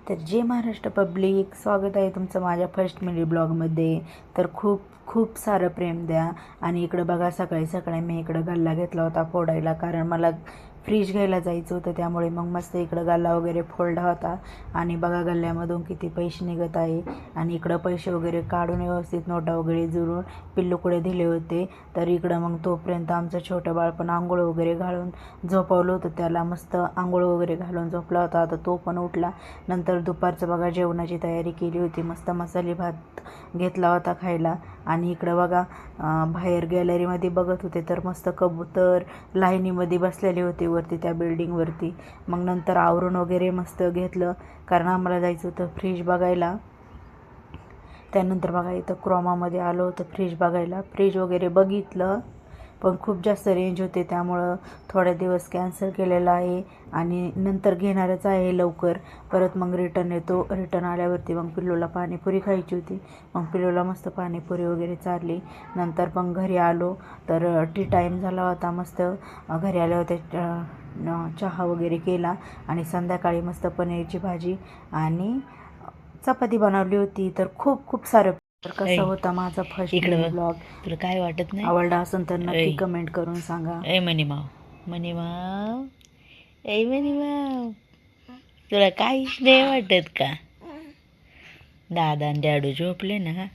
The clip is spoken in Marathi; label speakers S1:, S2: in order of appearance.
S1: तर जय महाराष्ट्र पब्लिक, स्वागत आहे तुमचं माझ्या फर्स्ट मिनी ब्लॉगमध्ये. तर खूप खूप सारं प्रेम द्या. आणि इकडं बघा, सकाळी सकाळी मी इकडं गल्ला घेतला होता फोडायला, कारण मला फ्रीज घ्यायला जायचं होतं. त्यामुळे मग मस्त इकडं गल्ला वगैरे फोडला होता. आणि बघा गल्ल्यामधून किती पैसे निघत आहे. आणि इकडं पैसे वगैरे काढून व्यवस्थित नोटा वगैरे जुळून पिल्लूकडे दिले होते. तर इकडं मग तोपर्यंत आमचं छोटं बाळ पण आंघोळ वगैरे घालून झोपवलं होतं. त्याला मस्त आंघोळ वगैरे घालून झोपला होता. आता तो पण उठला. नंतर दुपारचं बघा जेवणाची तयारी केली होती. मस्त मसाले भात घेतला होता खायला. आणि इकडं बघा बाहेर गॅलरीमध्ये बघत होते तर मस्त कबूतर लाईनीमध्ये बसलेले होते वरती त्या बिल्डिंगवरती. मग नंतर आवरून वगैरे मस्त घेतलं, कारण आम्हाला जायचं होतं फ्रीज बघायला. त्यानंतर बघा इथं क्रोमामध्ये आलो होतं फ्रीज बघायला. फ्रीज वगैरे बघितलं, पण खूप जास्त रेंज होते त्यामुळं थोड्या दिवस कॅन्सल केलेलं आहे. आणि नंतर घेणारच आहे लवकर. परत मग रिटर्न येतो. रिटर्न आल्यावरती मग पिल्लूला पाणीपुरी खायची होती. मग पिल्लूला मस्त पाणीपुरी वगैरे चारली. नंतर मग घरी आलो तर टी टाईम झाला होता. मस्त घरी आले होते, चहा वगैरे केला. आणि संध्याकाळी मस्त पनीरची भाजी आणि चपाती बनवली होती. तर खूप खूप सारं. तर कसा होता माझा फर्स्ट
S2: इकडं
S1: ब्लॉग?
S2: तुला काय वाटत नाही?
S1: आवडला असेल तर नक्की
S2: ऐ
S1: कमेंट करून सांगा.
S2: ऐ मनी माव ऐ मनी माव, तुला काहीच नाही वाटत का? दादा आणि डॅडू झोपले ना,